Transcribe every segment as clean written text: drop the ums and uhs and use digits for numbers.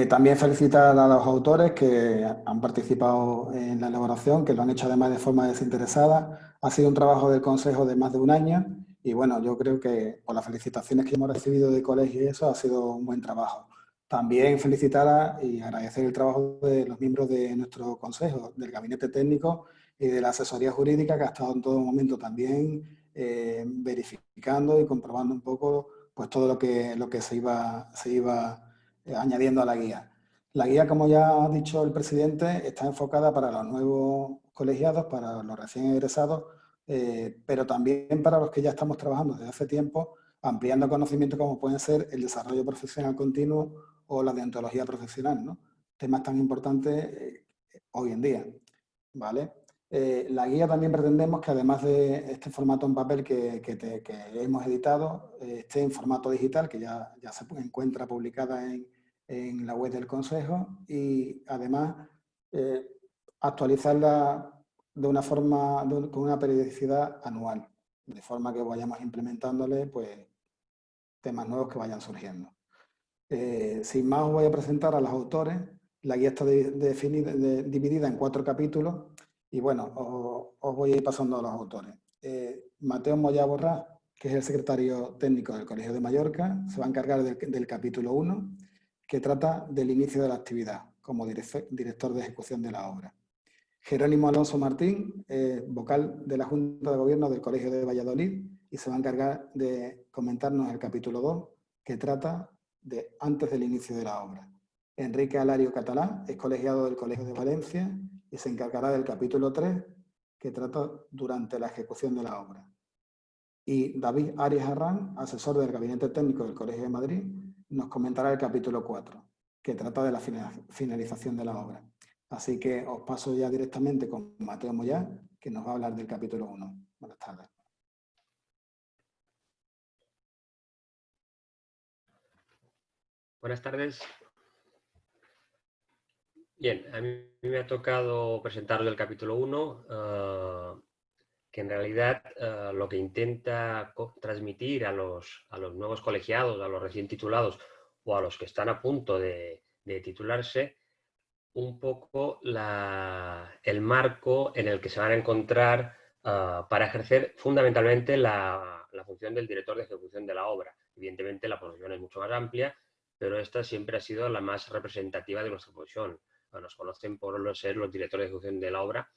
También felicitar a los autores que han participado en la elaboración, que lo han hecho además de forma desinteresada. Ha sido un trabajo del Consejo de más de un año y bueno, yo creo que por las felicitaciones que hemos recibido de colegio y eso ha sido un buen trabajo. También y agradecer el trabajo de los miembros de nuestro Consejo, del Gabinete Técnico y de la Asesoría Jurídica, que ha estado en todo momento también verificando y comprobando un poco pues, todo lo que se iba añadiendo a la guía. La guía, como ya ha dicho el presidente, está enfocada para los nuevos colegiados, para los recién egresados, pero también para los que ya estamos trabajando desde hace tiempo, ampliando conocimientos como pueden ser el desarrollo profesional continuo o la deontología profesional, ¿no? Temas tan importantes hoy en día, ¿vale? La guía también pretendemos que además de este formato en papel que hemos editado, esté en formato digital, que ya se encuentra publicada en la web del Consejo y además eh, actualizarla de una forma, con una periodicidad anual, de forma que vayamos implementándole pues, temas nuevos que vayan surgiendo. Sin más, os voy a presentar a los autores. La guía está dividida en 4 capítulos y bueno, os voy a ir pasando a los autores. Mateo Moya Borrás, que es el secretario técnico del Colegio de Mallorca, se va a encargar del capítulo 1, que trata del inicio de la actividad como director de ejecución de la obra. Jerónimo Alonso Martín, vocal de la Junta de Gobierno del Colegio de Valladolid, y se va a encargar de comentarnos el capítulo 2, que trata de antes del inicio de la obra. Enrique Alario Catalá es colegiado del Colegio de Valencia y se encargará del capítulo 3, que trata durante la ejecución de la obra. Y David Arias Arrán, asesor del Gabinete Técnico del Colegio de Madrid, nos comentará el capítulo 4, que trata de la finalización de la obra. Así que os paso ya directamente con Mateo Moyá, que nos va a hablar del capítulo 1. Buenas tardes. Buenas tardes. Bien, a mí me ha tocado presentaros el capítulo 1, que en realidad lo que intenta transmitir a los nuevos colegiados, a los recién titulados o a los que están a punto de titularse, un poco el marco en el que se van a encontrar para ejercer fundamentalmente la función del director de ejecución de la obra. Evidentemente la profesión es mucho más amplia, pero esta siempre ha sido la más representativa de nuestra profesión. Nos conocen por ser los directores de ejecución de la obra,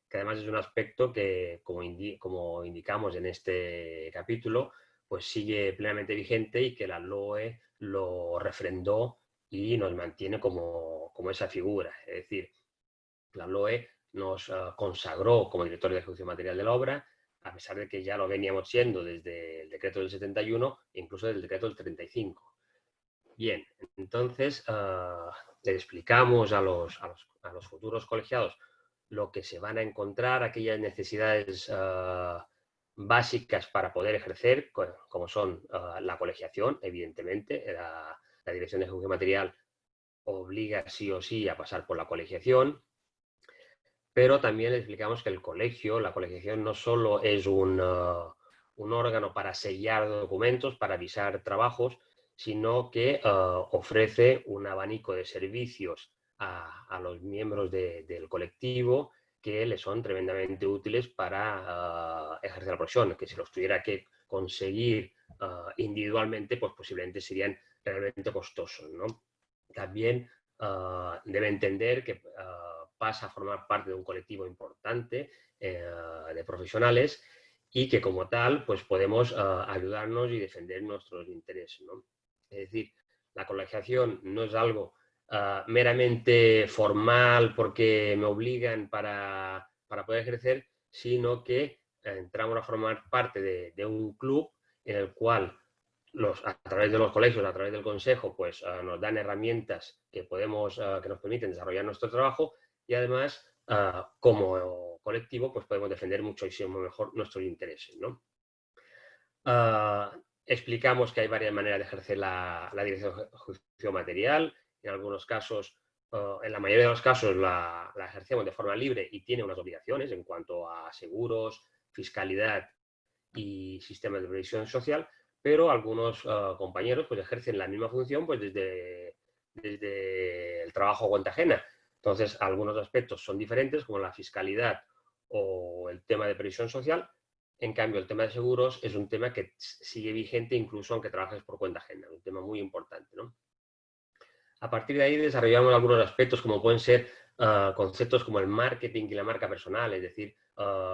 que además es un aspecto que, como indicamos en este capítulo, pues sigue plenamente vigente y que la LOE lo refrendó y nos mantiene como esa figura. Es decir, la LOE nos consagró como director de ejecución material de la obra, a pesar de que ya lo veníamos siendo desde el decreto del 71 e incluso del decreto del 35. Bien, entonces le explicamos a los futuros colegiados lo que se van a encontrar, aquellas necesidades básicas para poder ejercer, como son la colegiación, evidentemente, la dirección de ejecución material obliga sí o sí a pasar por la colegiación, pero también le explicamos que el colegio, la colegiación no solo es un órgano para sellar documentos, para avisar trabajos, sino que ofrece un abanico de servicios a los miembros del colectivo que les son tremendamente útiles para ejercer la profesión, que si los tuviera que conseguir individualmente, pues posiblemente serían realmente costosos, ¿no? También debe entender que pasa a formar parte de un colectivo importante de profesionales y que como tal pues podemos ayudarnos y defender nuestros intereses, ¿no? Es decir, la colegiación no es algo meramente formal porque me obligan para poder ejercer, sino que entramos a formar parte de un club en el cual a través de los colegios, a través del consejo, pues nos dan herramientas que nos permiten desarrollar nuestro trabajo y además, como colectivo, pues podemos defender muchísimo mejor nuestros intereses, ¿no? Explicamos que hay varias maneras de ejercer la dirección de ejecución material. En algunos casos, en la mayoría de los casos, la ejercemos de forma libre y tiene unas obligaciones en cuanto a seguros, fiscalidad y sistemas de previsión social, pero algunos compañeros pues ejercen la misma función pues desde trabajo a cuenta ajena. Entonces, algunos aspectos son diferentes, como la fiscalidad o el tema de previsión social. En cambio, el tema de seguros es un tema que sigue vigente incluso aunque trabajes por cuenta ajena, un tema muy importante, ¿no? A partir de ahí desarrollamos algunos aspectos como pueden ser conceptos como el marketing y la marca personal, es decir,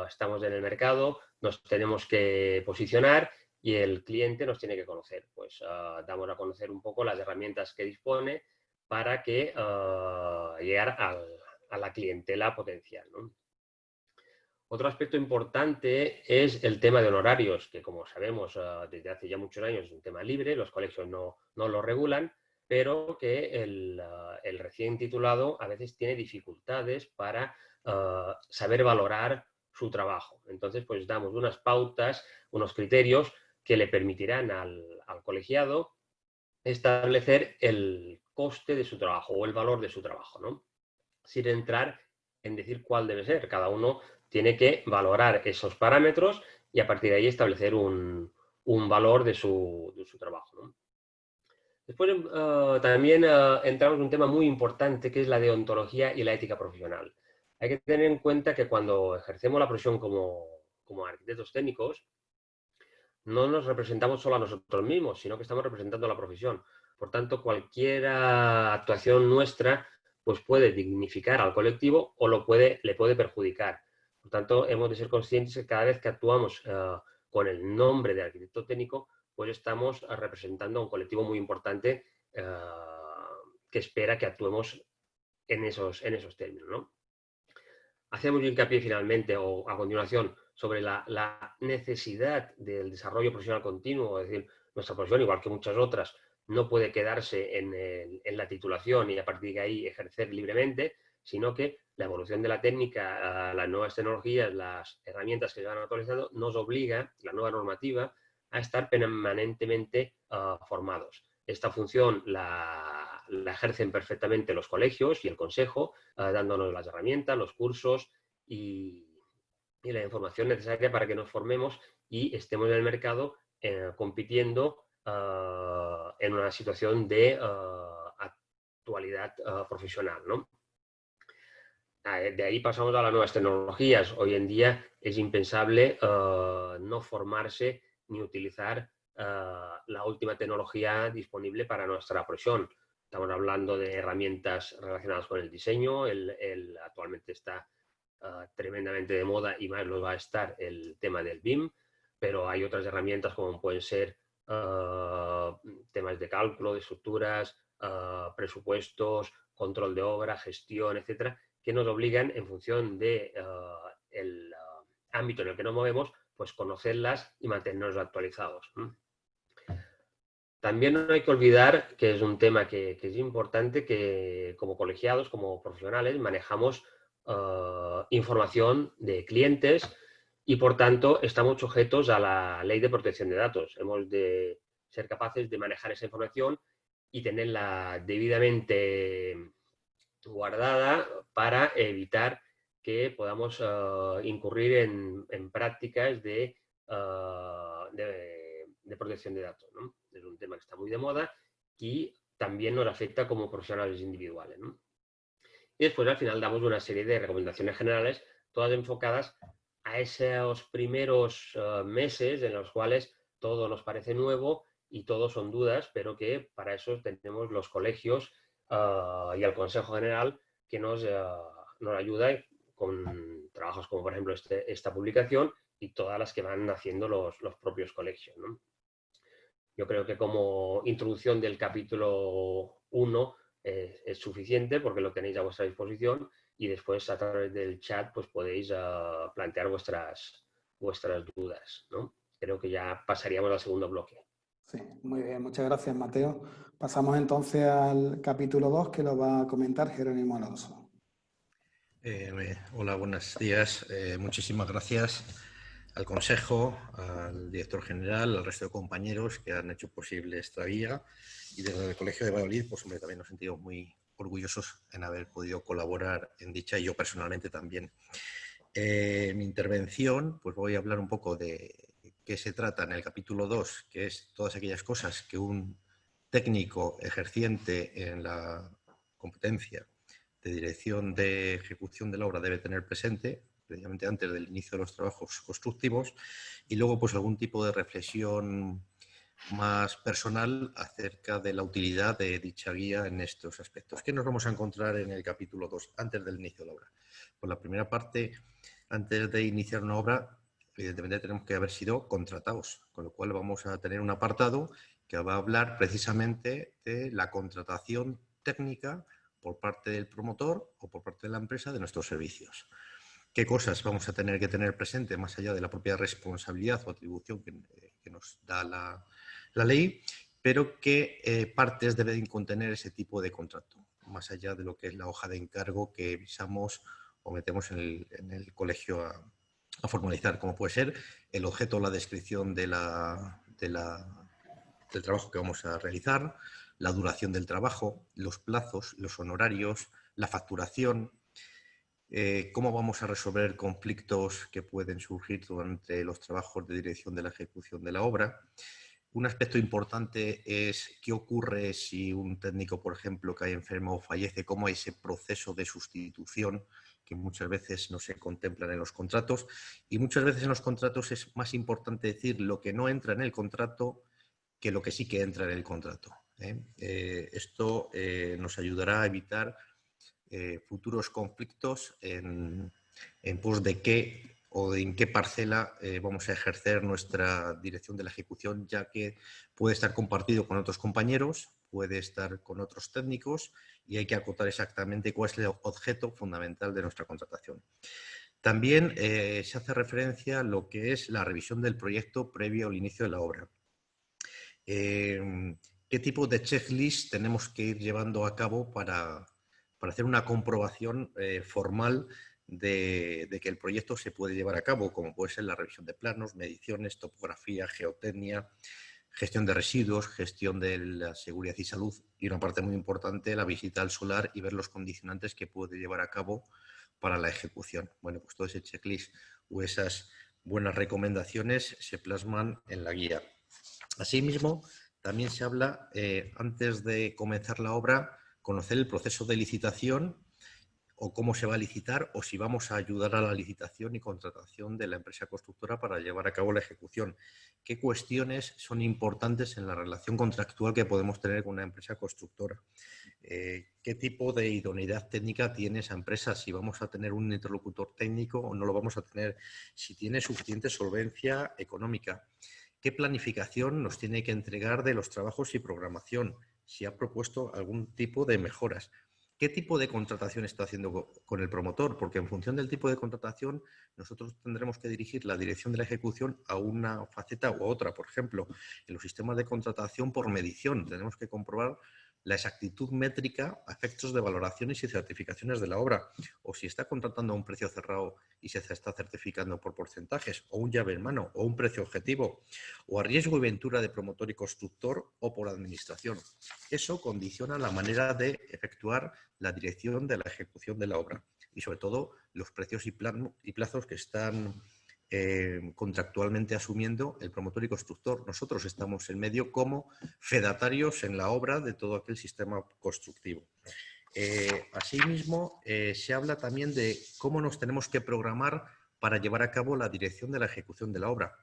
estamos en el mercado, nos tenemos que posicionar y el cliente nos tiene que conocer. Pues damos a conocer un poco las herramientas que dispone para que llegar a la clientela potencial, ¿no? Otro aspecto importante es el tema de honorarios, que como sabemos desde hace ya muchos años es un tema libre, los colegios no lo regulan, pero que el recién titulado a veces tiene dificultades para saber valorar su trabajo. Entonces, pues damos unas pautas, unos criterios que le permitirán al colegiado establecer el coste de su trabajo o el valor de su trabajo, ¿no? Sin entrar en decir cuál debe ser. Cada uno tiene que valorar esos parámetros y a partir de ahí establecer un valor de su trabajo, ¿no? Después también entramos en un tema muy importante que es la deontología y la ética profesional. Hay que tener en cuenta que cuando ejercemos la profesión como arquitectos técnicos, no nos representamos solo a nosotros mismos, sino que estamos representando a la profesión. Por tanto, cualquier actuación nuestra pues puede dignificar al colectivo o le puede perjudicar. Por tanto, hemos de ser conscientes que cada vez que actuamos con el nombre de arquitecto técnico, pues estamos representando a un colectivo muy importante que espera que actuemos en esos términos, ¿no? Hacemos hincapié finalmente o a continuación sobre la necesidad del desarrollo profesional continuo, es decir, nuestra profesión, igual que muchas otras, no puede quedarse en la titulación y a partir de ahí ejercer libremente, sino que la evolución de la técnica, las nuevas tecnologías, las herramientas que se van actualizando, nos obliga, la nueva normativa, a estar permanentemente formados. Esta función la ejercen perfectamente los colegios y el consejo, dándonos las herramientas, los cursos y la información necesaria para que nos formemos y estemos en el mercado compitiendo en una situación de actualidad profesional, ¿no? De ahí pasamos a las nuevas tecnologías. Hoy en día es impensable no formarse ni utilizar la última tecnología disponible para nuestra profesión. Estamos hablando de herramientas relacionadas con el diseño. Actualmente está tremendamente de moda y más lo va a estar el tema del BIM, pero hay otras herramientas como pueden ser temas de cálculo, de estructuras, presupuestos, control de obra, gestión, etcétera, que nos obligan, en función de el ámbito en el que nos movemos, pues conocerlas y mantenernos actualizados. También no hay que olvidar que es un tema que es importante, que como colegiados, como profesionales, manejamos información de clientes y, por tanto, estamos sujetos a la ley de protección de datos. Hemos de ser capaces de manejar esa información y tenerla debidamente guardada para evitar que podamos incurrir en prácticas de protección de datos, ¿no? Es un tema que está muy de moda y también nos afecta como profesionales individuales, ¿no? Y después al final damos una serie de recomendaciones generales, todas enfocadas a esos primeros meses en los cuales todo nos parece nuevo y todo son dudas, pero que para eso tenemos los colegios y el Consejo General que nos ayuda con trabajos como por ejemplo esta publicación y todas las que van haciendo los propios colegios, ¿no? Yo creo que como introducción del capítulo 1 es suficiente porque lo tenéis a vuestra disposición y después a través del chat pues podéis plantear vuestras dudas, ¿no? Creo que ya pasaríamos al segundo bloque. Sí, muy bien, muchas gracias, Mateo. Pasamos entonces al capítulo 2 que lo va a comentar Jerónimo Alonso. Hola, buenos días. Muchísimas gracias al Consejo, al Director General, al resto de compañeros que han hecho posible esta guía y desde el Colegio de Valladolid, pues hombre, también nos sentimos muy orgullosos en haber podido colaborar en dicha y yo personalmente también. En mi intervención, pues voy a hablar un poco de qué se trata en el capítulo 2, que es todas aquellas cosas que un técnico ejerciente competencia de dirección de ejecución de la obra debe tener presente, precisamente antes del inicio de los trabajos constructivos, y luego pues algún tipo de reflexión más personal acerca de la utilidad de dicha guía en estos aspectos. ¿Qué nos vamos a encontrar en el capítulo 2, antes del inicio de la obra? Pues la primera parte, antes de iniciar una obra, evidentemente tenemos que haber sido contratados, con lo cual vamos a tener un apartado que va a hablar precisamente de la contratación técnica por parte del promotor o por parte de la empresa de nuestros servicios. ¿Qué cosas vamos a tener que tener presente más allá de la propia responsabilidad o atribución que nos da la ley, pero qué partes deben contener ese tipo de contrato, más allá de lo que es la hoja de encargo que visamos o metemos en el colegio a formalizar, como puede ser el objeto o la descripción del trabajo que vamos a realizar, la duración del trabajo, los plazos, los honorarios, la facturación, cómo vamos a resolver conflictos que pueden surgir durante los trabajos de dirección de la ejecución de la obra. Un aspecto importante es qué ocurre si un técnico, por ejemplo, cae enfermo o fallece, cómo hay ese proceso de sustitución que muchas veces no se contemplan en los contratos, y muchas veces en los contratos es más importante decir lo que no entra en el contrato que lo que sí que entra en el contrato. Esto nos ayudará a evitar futuros conflictos en pos de qué o en qué parcela vamos a ejercer nuestra dirección de la ejecución, ya que puede estar compartido con otros compañeros, puede estar con otros técnicos y hay que acotar exactamente cuál es el objeto fundamental de nuestra contratación. También se hace referencia a lo que es la revisión del proyecto previo al inicio de la obra. ¿Qué tipo de checklist tenemos que ir llevando a cabo para hacer una comprobación formal de que el proyecto se puede llevar a cabo, como puede ser la revisión de planos, mediciones, topografía, geotecnia, gestión de residuos, gestión de la seguridad y salud y una parte muy importante, la visita al solar y ver los condicionantes que puede llevar a cabo para la ejecución. Bueno, pues todo ese checklist o esas buenas recomendaciones se plasman en la guía. Asimismo, también se habla, antes de comenzar la obra, conocer el proceso de licitación o cómo se va a licitar o si vamos a ayudar a la licitación y contratación de la empresa constructora para llevar a cabo la ejecución. ¿Qué cuestiones son importantes en la relación contractual que podemos tener con una empresa constructora? ¿Qué tipo de idoneidad técnica tiene esa empresa? Si vamos a tener un interlocutor técnico o no lo vamos a tener. Si tiene suficiente solvencia económica. ¿Qué planificación nos tiene que entregar de los trabajos y programación? Si ha propuesto algún tipo de mejoras. ¿Qué tipo de contratación está haciendo con el promotor? Porque en función del tipo de contratación, nosotros tendremos que dirigir la dirección de la ejecución a una faceta u otra. Por ejemplo, en los sistemas de contratación por medición, tenemos que comprobar la exactitud métrica a efectos de valoraciones y certificaciones de la obra, o si está contratando a un precio cerrado y se está certificando por porcentajes, o un llave en mano, o un precio objetivo, o a riesgo y ventura de promotor y constructor o por administración. Eso condiciona la manera de efectuar la dirección de la ejecución de la obra y, sobre todo, los precios y plazos que están contractualmente asumiendo el promotor y constructor. Nosotros estamos en medio como fedatarios en la obra de todo aquel sistema constructivo. Asimismo, se habla también de cómo nos tenemos que programar para llevar a cabo la dirección de la ejecución de la obra.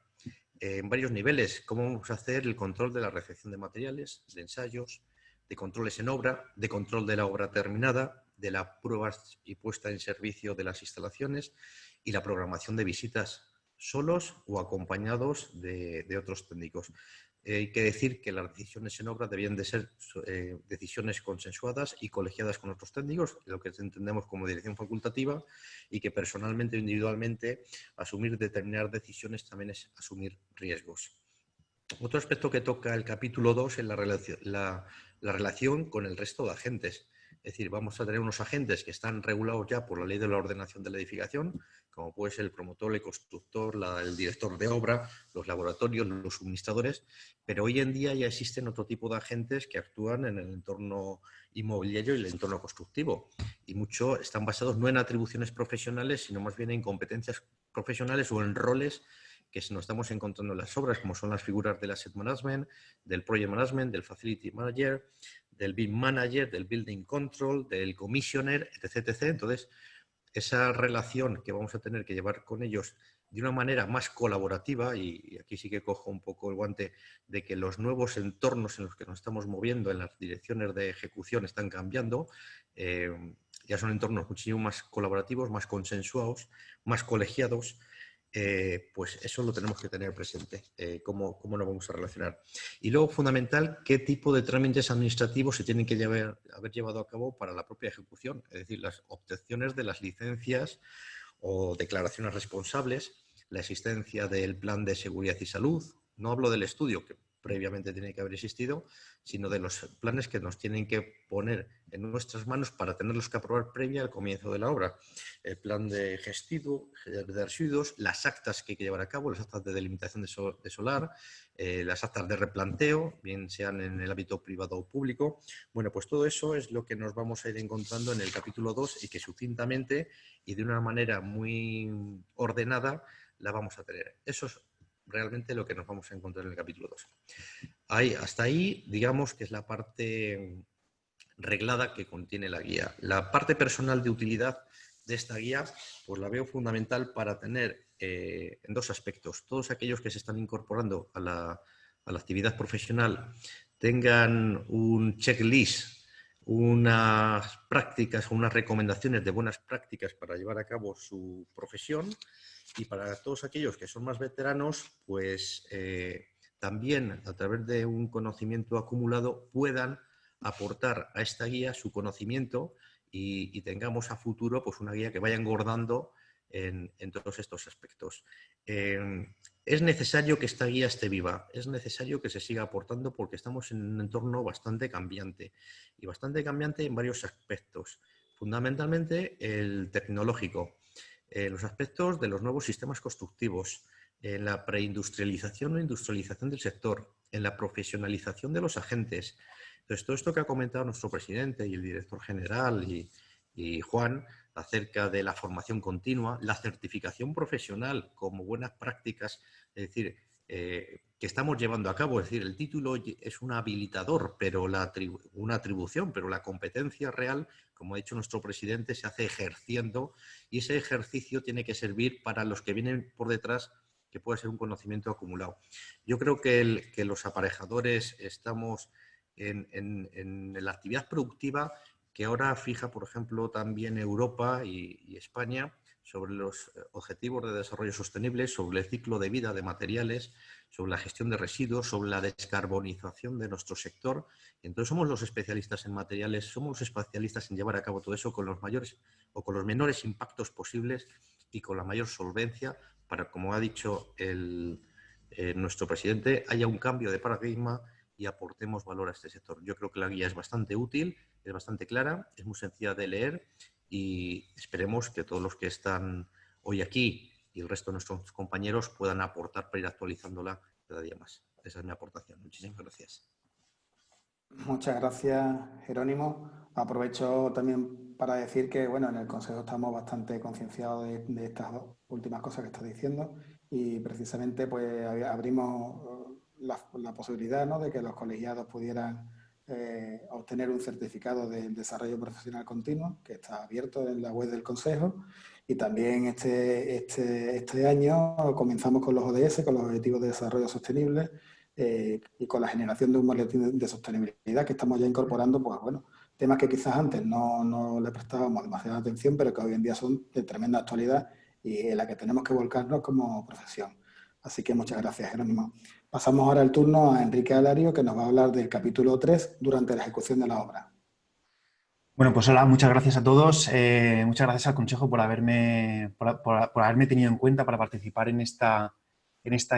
En varios niveles, cómo vamos a hacer el control de la recepción de materiales, de ensayos, de controles en obra, de control de la obra terminada, de la prueba y puesta en servicio de las instalaciones y la programación de visitas solos o acompañados de otros técnicos. Hay que decir que las decisiones en obra debían de ser decisiones consensuadas y colegiadas con otros técnicos, lo que entendemos como dirección facultativa, y que personalmente o individualmente asumir determinadas decisiones también es asumir riesgos. Otro aspecto que toca el capítulo 2 es la relación con el resto de agentes. Es decir, vamos a tener unos agentes que están regulados ya por la ley de la ordenación de la edificación, como puede ser el promotor, el constructor, el director de obra, los laboratorios, los suministradores, pero hoy en día ya existen otro tipo de agentes que actúan en el entorno inmobiliario y el entorno constructivo. Y mucho están basados no en atribuciones profesionales, sino más bien en competencias profesionales o en roles que nos estamos encontrando en las obras, como son las figuras del Asset Management, del Project Management, del Facility Manager, del BIM Manager, del Building Control, del Commissioner, etc, etc. Entonces, esa relación que vamos a tener que llevar con ellos de una manera más colaborativa, y aquí sí que cojo un poco el guante de que los nuevos entornos en los que nos estamos moviendo, en las direcciones de ejecución, están cambiando, ya son entornos muchísimo más colaborativos, más consensuados, más colegiados, pues eso lo tenemos que tener presente, cómo nos vamos a relacionar. Y luego, fundamental, qué tipo de trámites administrativos se tienen que haber llevado a cabo para la propia ejecución, es decir, las obtenciones de las licencias o declaraciones responsables, la existencia del plan de seguridad y salud. No hablo del estudio, que previamente tiene que haber existido, sino de los planes que nos tienen que poner en nuestras manos para tenerlos que aprobar previa al comienzo de la obra. El plan de gestión de residuos, las actas que hay que llevar a cabo, las actas de delimitación de solar, las actas de replanteo, bien sean en el ámbito privado o público. Bueno, pues todo eso es lo que nos vamos a ir encontrando en el capítulo 2 y que sucintamente y de una manera muy ordenada la vamos a tener. Eso es realmente lo que nos vamos a encontrar en el capítulo 2. Hasta ahí, digamos que es la parte reglada que contiene la guía. La parte personal de utilidad de esta guía, pues la veo fundamental para tener en dos aspectos. Todos aquellos que se están incorporando a la actividad profesional tengan un checklist, unas prácticas o unas recomendaciones de buenas prácticas para llevar a cabo su profesión, y para todos aquellos que son más veteranos, pues también a través de un conocimiento acumulado puedan aportar a esta guía su conocimiento y tengamos a futuro pues una guía que vaya engordando en todos estos aspectos. Es necesario que esta guía esté viva, es necesario que se siga aportando porque estamos en un entorno bastante cambiante y bastante cambiante en varios aspectos, fundamentalmente el tecnológico, los aspectos de los nuevos sistemas constructivos, en la preindustrialización o industrialización del sector, en la profesionalización de los agentes. Entonces, todo esto que ha comentado nuestro presidente y el director general y Juan acerca de la formación continua, la certificación profesional como buenas prácticas, es decir, que estamos llevando a cabo, es decir, el título es un habilitador, pero una atribución, pero la competencia real, como ha dicho nuestro presidente, se hace ejerciendo y ese ejercicio tiene que servir para los que vienen por detrás, que puede ser un conocimiento acumulado. Yo creo que los aparejadores estamos en la actividad productiva que ahora fija, por ejemplo, también Europa y España sobre los objetivos de desarrollo sostenible, sobre el ciclo de vida de materiales, sobre la gestión de residuos, sobre la descarbonización de nuestro sector. Entonces somos los especialistas en materiales, somos los especialistas en llevar a cabo todo eso con los mayores o con los menores impactos posibles y con la mayor solvencia para, como ha dicho nuestro presidente, haya un cambio de paradigma y aportemos valor a este sector. Yo creo que la guía es bastante útil, es bastante clara, es muy sencilla de leer y esperemos que todos los que están hoy aquí y el resto de nuestros compañeros puedan aportar para ir actualizándola cada día más. Esa es mi aportación. Muchísimas gracias. Muchas gracias, Jerónimo. Aprovecho también para decir que, bueno, en el Consejo estamos bastante concienciados de estas últimas cosas que estás diciendo y precisamente pues abrimos la posibilidad, ¿no?, de que los colegiados pudieran obtener un certificado de desarrollo profesional continuo que está abierto en la web del Consejo, y también este año comenzamos con los ODS, con los Objetivos de Desarrollo Sostenible, y con la generación de un boletín de sostenibilidad que estamos ya incorporando, pues bueno, temas que quizás antes no le prestábamos demasiada atención, pero que hoy en día son de tremenda actualidad y en la que tenemos que volcarnos como profesión. Así que muchas gracias, Jerónimo. Pasamos ahora el turno a Enrique Alario, que nos va a hablar del capítulo 3 durante la ejecución de la obra. Bueno, pues hola, muchas gracias a todos. Muchas gracias al Consejo por haberme tenido en cuenta para participar en esta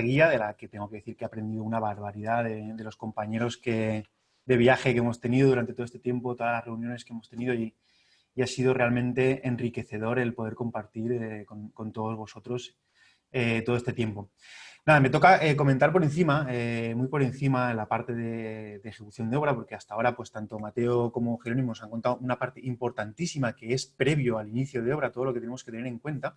guía, de la que tengo que decir que he aprendido una barbaridad de los compañeros de viaje que hemos tenido durante todo este tiempo, todas las reuniones que hemos tenido, y ha sido realmente enriquecedor el poder compartir con todos vosotros todo este tiempo. Nada, me toca comentar por encima, muy por encima, la parte de ejecución de obra, porque hasta ahora pues tanto Mateo como Jerónimo nos han contado una parte importantísima que es previo al inicio de obra, todo lo que tenemos que tener en cuenta.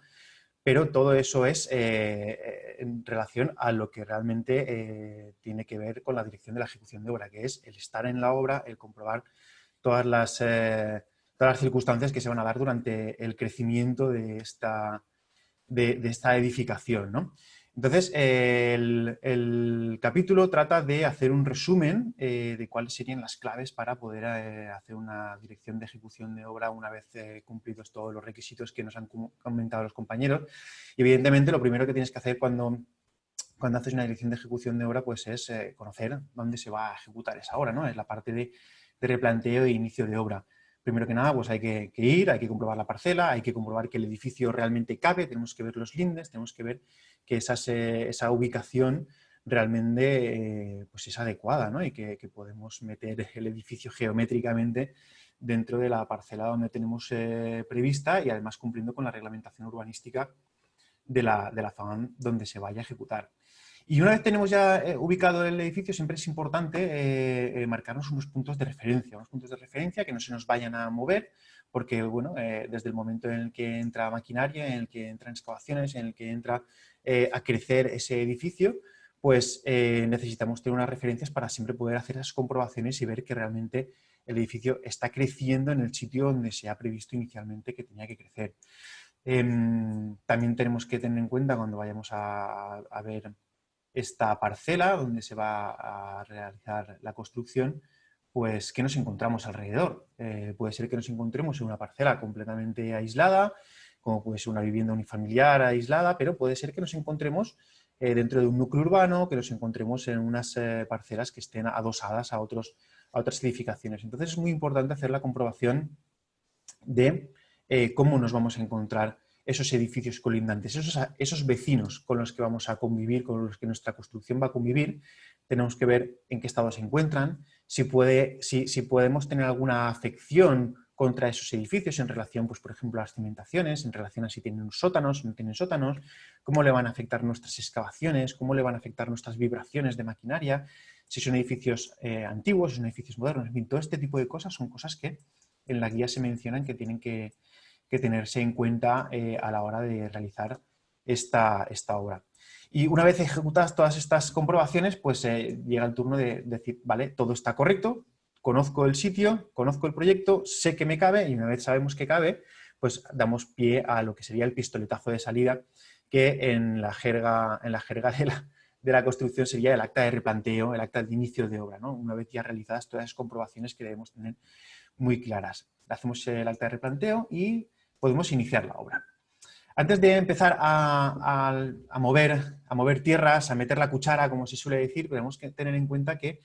pero todo eso es en relación a lo que realmente tiene que ver con la dirección de la ejecución de obra, que es el estar en la obra, el comprobar todas las circunstancias que se van a dar durante el crecimiento de esta edificación, ¿no? Entonces, el capítulo trata de hacer un resumen de cuáles serían las claves para poder hacer una dirección de ejecución de obra una vez cumplidos todos los requisitos que nos han comentado los compañeros. Y evidentemente, lo primero que tienes que hacer cuando haces una dirección de ejecución de obra, pues es conocer dónde se va a ejecutar esa obra, ¿no? Es la parte de replanteo e inicio de obra. Primero que nada, pues hay que ir, hay que comprobar la parcela, hay que comprobar que el edificio realmente cabe, tenemos que ver los lindes, tenemos que ver que esa ubicación realmente pues es adecuada, ¿no? Y que podemos meter el edificio geométricamente dentro de la parcela donde tenemos prevista y además cumpliendo con la reglamentación urbanística de la zona donde se vaya a ejecutar. Y una vez tenemos ya ubicado el edificio, siempre es importante marcarnos unos puntos de referencia que no se nos vayan a mover, porque bueno, desde el momento en el que entra maquinaria, en el que entran excavaciones, en el que entra a crecer ese edificio, pues necesitamos tener unas referencias para siempre poder hacer esas comprobaciones y ver que realmente el edificio está creciendo en el sitio donde se ha previsto inicialmente que tenía que crecer. También tenemos que tener en cuenta cuando vayamos a ver esta parcela donde se va a realizar la construcción, pues ¿qué nos encontramos alrededor? Puede ser que nos encontremos en una parcela completamente aislada, como puede ser una vivienda unifamiliar aislada, pero puede ser que nos encontremos dentro de un núcleo urbano, que nos encontremos en unas parcelas que estén adosadas a otras edificaciones. Entonces es muy importante hacer la comprobación de cómo nos vamos a encontrar esos edificios colindantes, esos vecinos con los que vamos a convivir, con los que nuestra construcción va a convivir. Tenemos que ver en qué estado se encuentran, si podemos tener alguna afección contra esos edificios en relación, pues, por ejemplo, a las cimentaciones, en relación a si tienen sótanos, si no tienen sótanos, cómo le van a afectar nuestras excavaciones, cómo le van a afectar nuestras vibraciones de maquinaria, si son edificios antiguos, si son edificios modernos. En fin, todo este tipo de cosas son cosas que en la guía se mencionan que tienen que tenerse en cuenta a la hora de realizar esta obra. Y una vez ejecutadas todas estas comprobaciones, pues llega el turno de decir, vale, todo está correcto, conozco el sitio, conozco el proyecto, sé que me cabe y una vez sabemos que cabe, pues damos pie a lo que sería el pistoletazo de salida, que en la jerga de la construcción sería el acta de replanteo, el acta de inicio de obra, ¿no? Una vez ya realizadas todas esas comprobaciones que debemos tener muy claras. Hacemos el acta de replanteo y podemos iniciar la obra. Antes de empezar a mover tierras, a meter la cuchara, como se suele decir, tenemos que tener en cuenta que,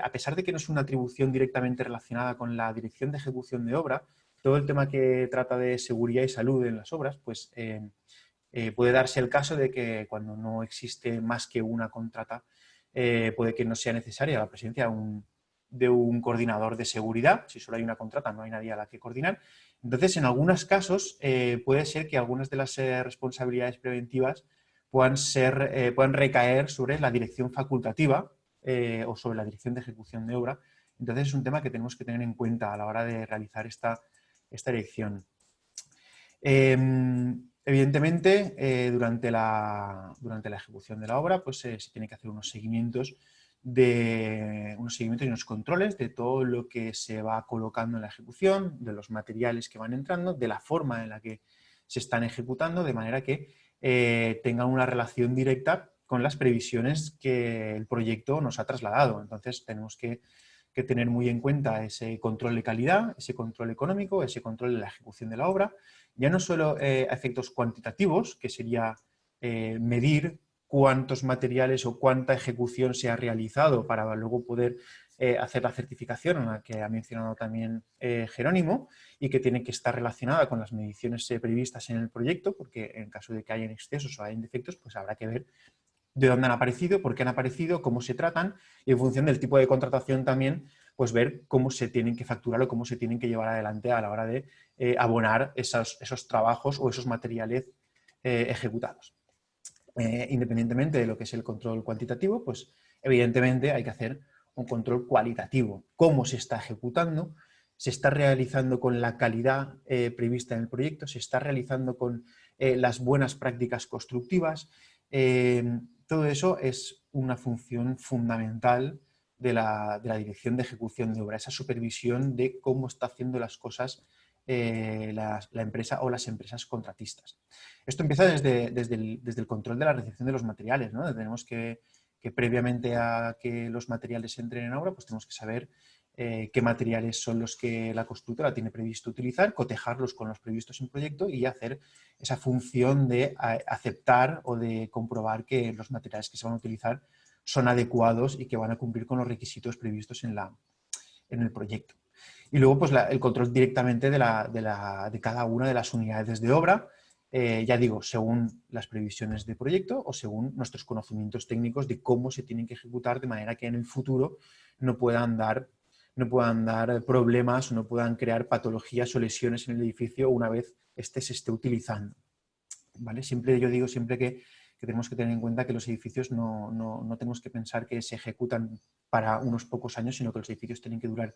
a pesar de que no es una atribución directamente relacionada con la dirección de ejecución de obra, todo el tema que trata de seguridad y salud en las obras, pues puede darse el caso de que cuando no existe más que una contrata, puede que no sea necesaria la presencia de un coordinador de seguridad. Si solo hay una contrata, no hay nadie a la que coordinar. Entonces, en algunos casos, puede ser que algunas de las responsabilidades preventivas puedan recaer sobre la dirección facultativa o sobre la dirección de ejecución de obra. Entonces, es un tema que tenemos que tener en cuenta a la hora de realizar esta dirección. Evidentemente, durante la ejecución de la obra, pues se tiene que hacer unos seguimientos y unos controles de todo lo que se va colocando en la ejecución, de los materiales que van entrando, de la forma en la que se están ejecutando, de manera que tengan una relación directa con las previsiones que el proyecto nos ha trasladado. Entonces tenemos que tener muy en cuenta ese control de calidad, ese control económico, ese control de la ejecución de la obra, ya no solo a efectos cuantitativos, que sería medir cuántos materiales o cuánta ejecución se ha realizado para luego poder hacer la certificación, en la que ha mencionado también Jerónimo, y que tiene que estar relacionada con las mediciones previstas en el proyecto, porque en caso de que hayan excesos o hayan defectos, pues habrá que ver de dónde han aparecido, por qué han aparecido, cómo se tratan, y en función del tipo de contratación también, pues ver cómo se tienen que facturar o cómo se tienen que llevar adelante a la hora de abonar esos trabajos o esos materiales ejecutados. Independientemente de lo que es el control cuantitativo, pues evidentemente hay que hacer un control cualitativo. Cómo se está ejecutando, se está realizando con la calidad prevista en el proyecto, se está realizando con las buenas prácticas constructivas. Todo eso es una función fundamental de la dirección de ejecución de obra, esa supervisión de cómo está haciendo las cosas la empresa o las empresas contratistas. Esto empieza desde el control de la recepción de los materiales, ¿no? Tenemos que previamente a que los materiales entren en obra, pues tenemos que saber qué materiales son los que la constructora tiene previsto utilizar, cotejarlos con los previstos en proyecto y hacer esa función de aceptar o de comprobar que los materiales que se van a utilizar son adecuados y que van a cumplir con los requisitos previstos en el proyecto. Y luego pues el control directamente de cada una de las unidades de obra, ya digo, según las previsiones de proyecto o según nuestros conocimientos técnicos de cómo se tienen que ejecutar, de manera que en el futuro no puedan dar problemas o no puedan crear patologías o lesiones en el edificio una vez se esté utilizando. ¿Vale? Yo digo siempre que tenemos que tener en cuenta que los edificios no tenemos que pensar que se ejecutan para unos pocos años, sino que los edificios tienen que durar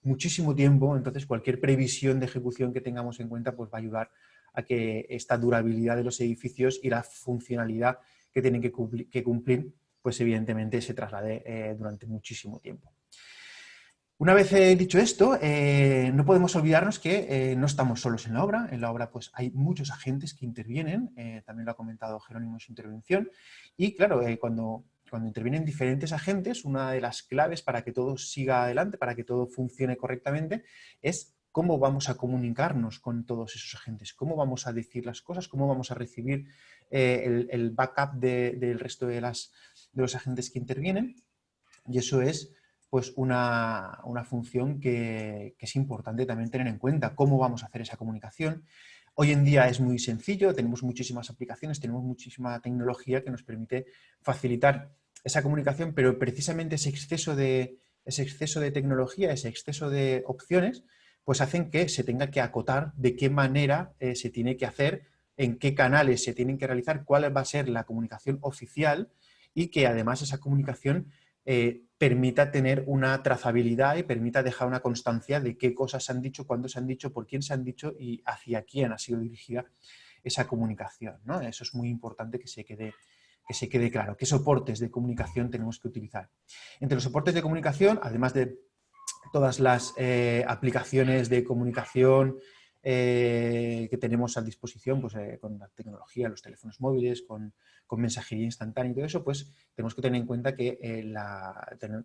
muchísimo tiempo. Entonces, cualquier previsión de ejecución que tengamos en cuenta pues va a ayudar a que esta durabilidad de los edificios y la funcionalidad que tienen que cumplir, pues evidentemente se traslade durante muchísimo tiempo. Una vez dicho esto, no podemos olvidarnos que no estamos solos en la obra. En la obra pues, hay muchos agentes que intervienen, también lo ha comentado Jerónimo en su intervención, y claro, cuando intervienen diferentes agentes, una de las claves para que todo siga adelante, para que todo funcione correctamente, es cómo vamos a comunicarnos con todos esos agentes, cómo vamos a decir las cosas, cómo vamos a recibir el backup del resto de los agentes que intervienen, y eso es pues una función que es importante también tener en cuenta, cómo vamos a hacer esa comunicación. Hoy en día es muy sencillo, tenemos muchísimas aplicaciones, tenemos muchísima tecnología que nos permite facilitar esa comunicación, pero precisamente ese exceso de tecnología, ese exceso de opciones, pues hacen que se tenga que acotar de qué manera se tiene que hacer, en qué canales se tienen que realizar, cuál va a ser la comunicación oficial y que además esa comunicación permita tener una trazabilidad y permita dejar una constancia de qué cosas se han dicho, cuándo se han dicho, por quién se han dicho y hacia quién ha sido dirigida esa comunicación, ¿no? Eso es muy importante que se quede claro. ¿Qué soportes de comunicación tenemos que utilizar? Entre los soportes de comunicación, además de todas las aplicaciones de comunicación que tenemos a disposición pues, con la tecnología, los teléfonos móviles, con mensajería instantánea y todo eso, pues tenemos que tener en cuenta que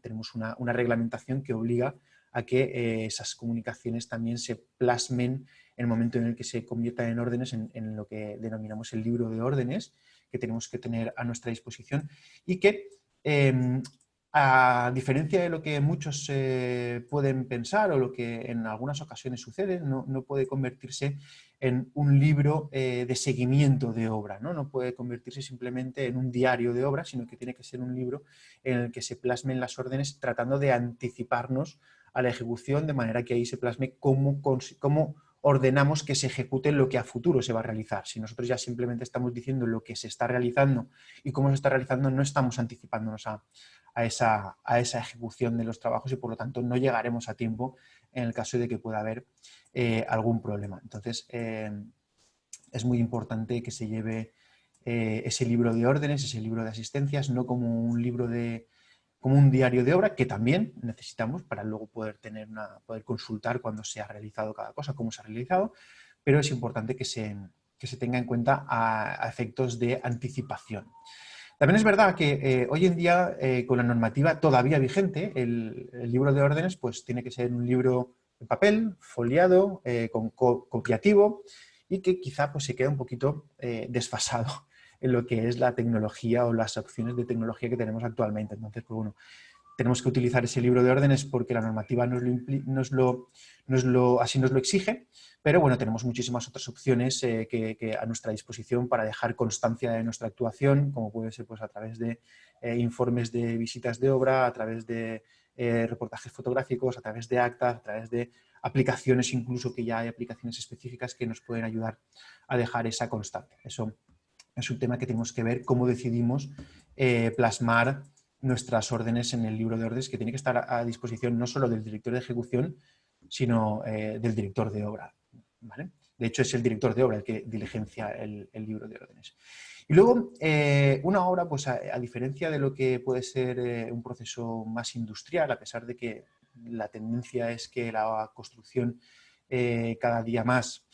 tenemos una reglamentación que obliga a que esas comunicaciones también se plasmen en el momento en el que se conviertan en órdenes en lo que denominamos el libro de órdenes que tenemos que tener a nuestra disposición y que a diferencia de lo que muchos pueden pensar o lo que en algunas ocasiones sucede, no puede convertirse en un libro de seguimiento de obra, ¿no? No puede convertirse simplemente en un diario de obra, sino que tiene que ser un libro en el que se plasmen las órdenes tratando de anticiparnos a la ejecución, de manera que ahí se plasme cómo ordenamos que se ejecute lo que a futuro se va a realizar. Si nosotros ya simplemente estamos diciendo lo que se está realizando y cómo se está realizando, no estamos anticipándonos a esa ejecución de los trabajos y por lo tanto no llegaremos a tiempo en el caso de que pueda haber algún problema. Entonces es muy importante que se lleve ese libro de órdenes, ese libro de asistencias, no como un libro como un diario de obra, que también necesitamos para luego poder consultar cuándo se ha realizado cada cosa, cómo se ha realizado, pero es importante que se tenga en cuenta a efectos de anticipación. También es verdad que hoy en día, con la normativa todavía vigente, el libro de órdenes pues, tiene que ser un libro en papel, foliado, copiativo y que quizá pues, se queda un poquito desfasado en lo que es la tecnología o las opciones de tecnología que tenemos actualmente. Entonces, pues, bueno, tenemos que utilizar ese libro de órdenes porque la normativa así nos lo exige, pero bueno, tenemos muchísimas otras opciones que a nuestra disposición para dejar constancia de nuestra actuación, como puede ser pues, a través de informes de visitas de obra, a través de reportajes fotográficos, a través de actas, a través de aplicaciones, incluso que ya hay aplicaciones específicas que nos pueden ayudar a dejar esa constancia. Eso es un tema que tenemos que ver cómo decidimos plasmar nuestras órdenes en el libro de órdenes, que tiene que estar a disposición no solo del director de ejecución, sino del director de obra, ¿vale? De hecho, es el director de obra el que diligencia el libro de órdenes. Y luego, una obra, pues a diferencia de lo que puede ser un proceso más industrial, a pesar de que la tendencia es que la construcción cada día más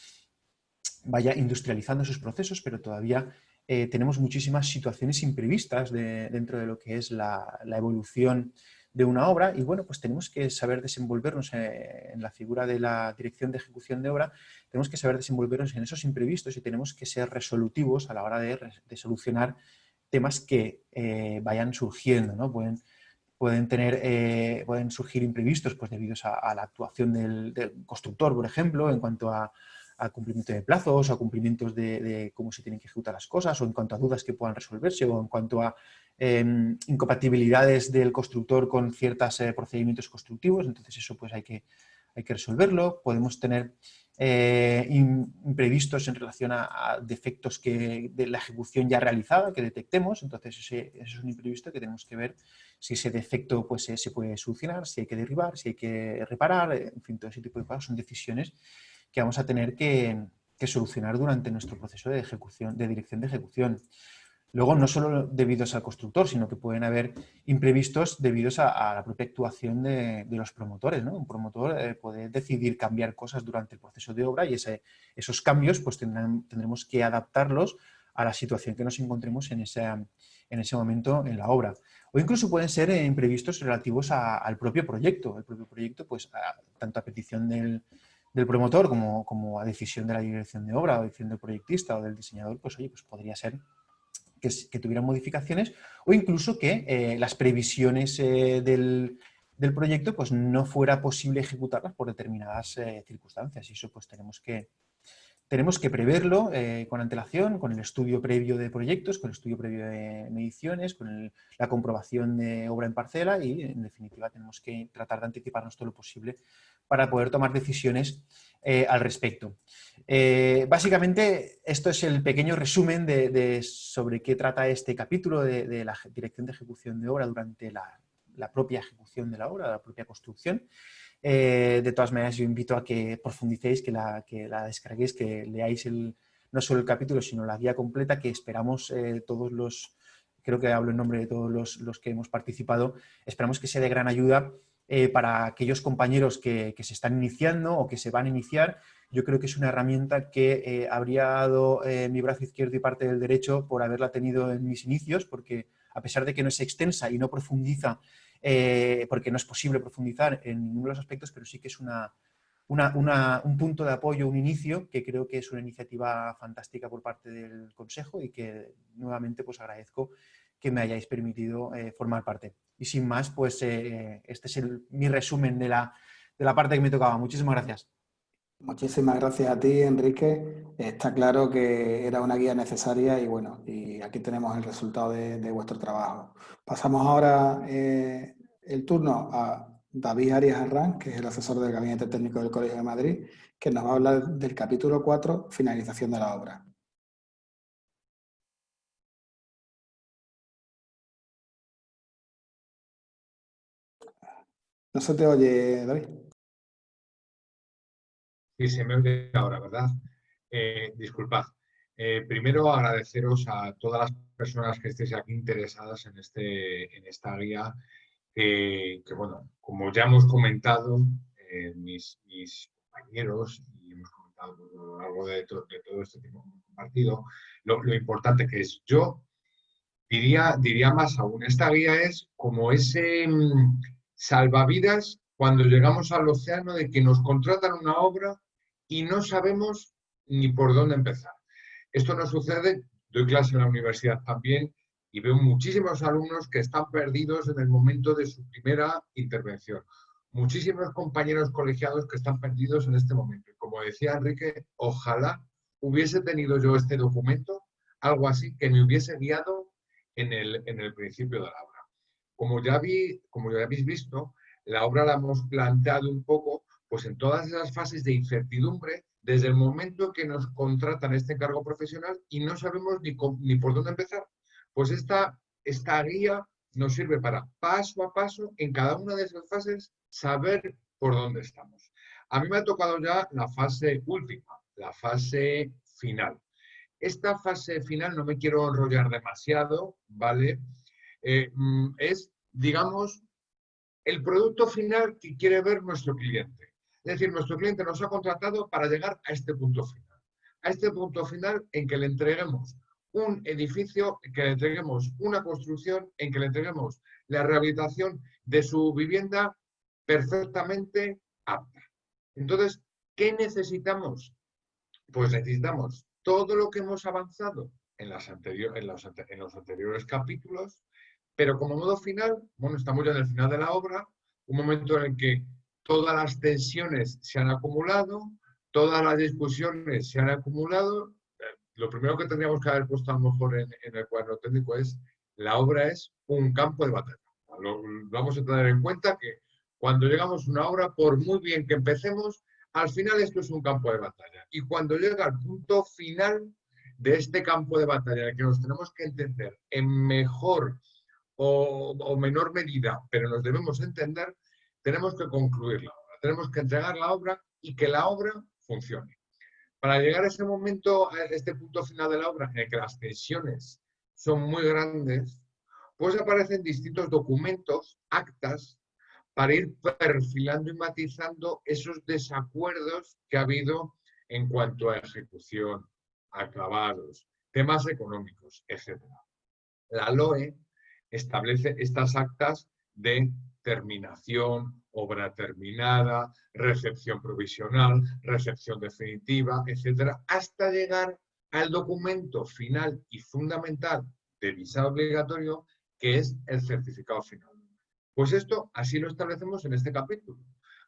vaya industrializando sus procesos, pero todavía tenemos muchísimas situaciones imprevistas dentro de lo que es la evolución de una obra y bueno, pues tenemos que saber desenvolvernos en la figura de la dirección de ejecución de obra, tenemos que saber desenvolvernos en esos imprevistos y tenemos que ser resolutivos a la hora de solucionar temas que vayan surgiendo, ¿no? Pueden surgir imprevistos pues, debido a la actuación del constructor, por ejemplo, en cuanto a cumplimiento de plazos, a cumplimientos de cómo se tienen que ejecutar las cosas, o en cuanto a dudas que puedan resolverse, o en cuanto a incompatibilidades del constructor con ciertos procedimientos constructivos. Entonces eso pues hay que resolverlo. Podemos tener imprevistos en relación a defectos de la ejecución ya realizada que detectemos. Entonces ese es un imprevisto que tenemos que ver si ese defecto pues, se puede solucionar, si hay que derribar, si hay que reparar, en fin, todo ese tipo de cosas son decisiones que vamos a tener que solucionar durante nuestro proceso de ejecución, de dirección de ejecución. Luego, no solo debidos al constructor, sino que pueden haber imprevistos debidos a la propia actuación de los promotores, ¿no? Un promotor puede decidir cambiar cosas durante el proceso de obra y esos cambios pues tendremos que adaptarlos a la situación que nos encontremos en ese momento en la obra. O incluso pueden ser imprevistos relativos al propio proyecto. El propio proyecto, pues, tanto a petición del promotor como a decisión de la dirección de obra o decisión del proyectista o del diseñador, pues oye, pues podría ser que tuvieran modificaciones o incluso que las previsiones del proyecto pues no fuera posible ejecutarlas por determinadas circunstancias y eso pues tenemos que preverlo con antelación, con el estudio previo de proyectos, con el estudio previo de mediciones, con la comprobación de obra en parcela y, en definitiva, tenemos que tratar de anticiparnos todo lo posible para poder tomar decisiones al respecto. Básicamente, esto es el pequeño resumen sobre qué trata este capítulo de la dirección de ejecución de obra durante la propia ejecución de la obra, la propia construcción. De todas maneras, yo invito a que profundicéis, que la descarguéis, que leáis no solo el capítulo, sino la guía completa, que esperamos creo que hablo en nombre de todos los que hemos participado, esperamos que sea de gran ayuda para aquellos compañeros que se están iniciando o que se van a iniciar. Yo creo que es una herramienta que habría dado mi brazo izquierdo y parte del derecho por haberla tenido en mis inicios, porque a pesar de que no es extensa y no profundiza, porque no es posible profundizar en ninguno de los aspectos, pero sí que es un punto de apoyo, un inicio, que creo que es una iniciativa fantástica por parte del Consejo y que nuevamente pues agradezco que me hayáis permitido formar parte. Y sin más, pues este es mi resumen de la parte que me tocaba. Muchísimas gracias. Muchísimas gracias a ti, Enrique. Está claro que era una guía necesaria y bueno, y aquí tenemos el resultado de vuestro trabajo. Pasamos ahora el turno a David Arias Arrán, que es el asesor del Gabinete Técnico del Colegio de Madrid, que nos va a hablar del capítulo 4, finalización de la obra. No se te oye, David. Sí, se me oye ahora, ¿verdad? Disculpad. Primero agradeceros a todas las personas que estéis aquí interesadas en esta guía, que bueno, como ya hemos comentado, mis compañeros, y hemos comentado a lo largo de todo este tiempo que hemos compartido, lo importante que es. Yo diría más aún, esta guía es como ese salvavidas cuando llegamos al océano, de que nos contratan una obra y no sabemos ni por dónde empezar. Esto nos sucede, doy clase en la universidad también, y veo muchísimos alumnos que están perdidos en el momento de su primera intervención. Muchísimos compañeros colegiados que están perdidos en este momento. Y como decía Enrique, ojalá hubiese tenido yo este documento, algo así, que me hubiese guiado en el principio de la obra. Como ya habéis visto, la obra la hemos planteado un poco pues en todas esas fases de incertidumbre, desde el momento que nos contratan este encargo profesional y no sabemos ni por dónde empezar. Pues esta guía nos sirve para, paso a paso, en cada una de esas fases, saber por dónde estamos. A mí me ha tocado ya la fase última, la fase final. Esta fase final no me quiero enrollar demasiado, ¿vale? Es, digamos, el producto final que quiere ver nuestro cliente. Es decir, nuestro cliente nos ha contratado para llegar a este punto final. A este punto final en que le entreguemos un edificio, en que le entreguemos una construcción, en que le entreguemos la rehabilitación de su vivienda perfectamente apta. Entonces, ¿qué necesitamos? Pues necesitamos todo lo que hemos avanzado en los anteriores capítulos, pero como modo final, bueno, estamos ya en el final de la obra, un momento en el que todas las tensiones se han acumulado, todas las discusiones se han acumulado. Lo primero que tendríamos que haber puesto a lo mejor en el cuadro técnico es: la obra es un campo de batalla. Vamos a tener en cuenta que cuando llegamos a una obra, por muy bien que empecemos, al final esto es un campo de batalla. Y cuando llega al punto final de este campo de batalla, en el que nos tenemos que entender en mejor o menor medida, pero nos debemos entender, tenemos que concluir la obra, tenemos que entregar la obra y que la obra funcione. Para llegar a ese momento, a este punto final de la obra, en el que las tensiones son muy grandes, pues aparecen distintos documentos, actas, para ir perfilando y matizando esos desacuerdos que ha habido en cuanto a ejecución, acabados, temas económicos, etc. La LOE establece estas actas de terminación, obra terminada, recepción provisional, recepción definitiva, etcétera, hasta llegar al documento final y fundamental de visado obligatorio, que es el certificado final. Pues esto así lo establecemos en este capítulo.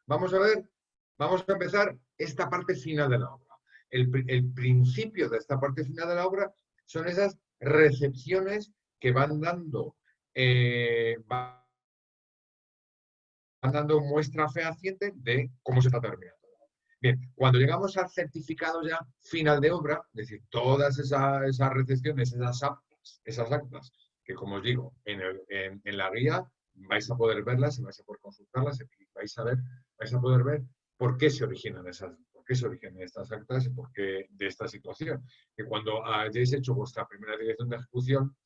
Vamos a ver, vamos a empezar esta parte final de la obra. El principio de esta parte final de la obra son esas recepciones que van dando muestra fehaciente de cómo se está terminando. Bien, cuando llegamos al certificado ya final de obra, es decir, todas esas recepciones, esas actas, que como os digo, en la guía vais a poder verlas y vais a poder consultarlas y vais a poder ver por qué se originan estas actas y por qué de esta situación. Que cuando hayáis hecho vuestra primera dirección de ejecución,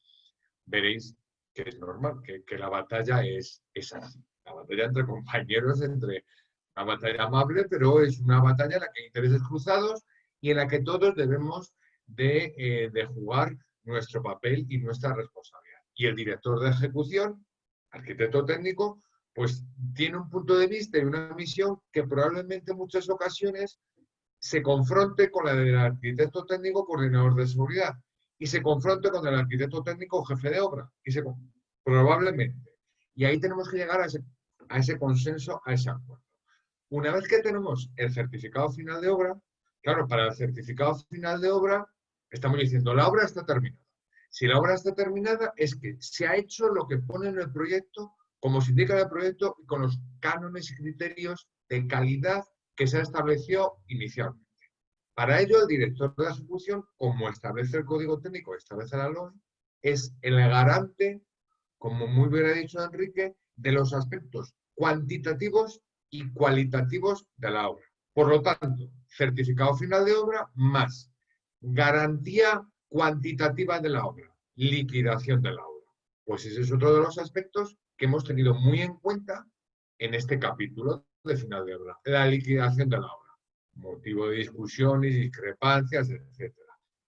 veréis que es normal, que la batalla es así. La batalla entre compañeros, una batalla amable, pero es una batalla en la que hay intereses cruzados y en la que todos debemos de jugar nuestro papel y nuestra responsabilidad. Y el director de ejecución, arquitecto técnico, pues tiene un punto de vista y una visión que probablemente en muchas ocasiones se confronte con la del arquitecto técnico coordinador de seguridad y se confronte con el arquitecto técnico jefe de obra, probablemente. Y ahí tenemos que llegar a ese consenso, a ese acuerdo. Una vez que tenemos el certificado final de obra, claro, para el certificado final de obra estamos diciendo la obra está terminada. Si la obra está terminada es que se ha hecho lo que pone en el proyecto, como se indica en el proyecto, y con los cánones y criterios de calidad que se ha establecido inicialmente. Para ello, el director de la ejecución, como establece el código técnico, establece la LOE, es el garante, como muy bien ha dicho Enrique, de los aspectos cuantitativos y cualitativos de la obra. Por lo tanto, certificado final de obra más garantía cuantitativa de la obra, liquidación de la obra. Pues ese es otro de los aspectos que hemos tenido muy en cuenta en este capítulo de final de obra, la liquidación de la obra. Motivo de discusiones, discrepancias, etc.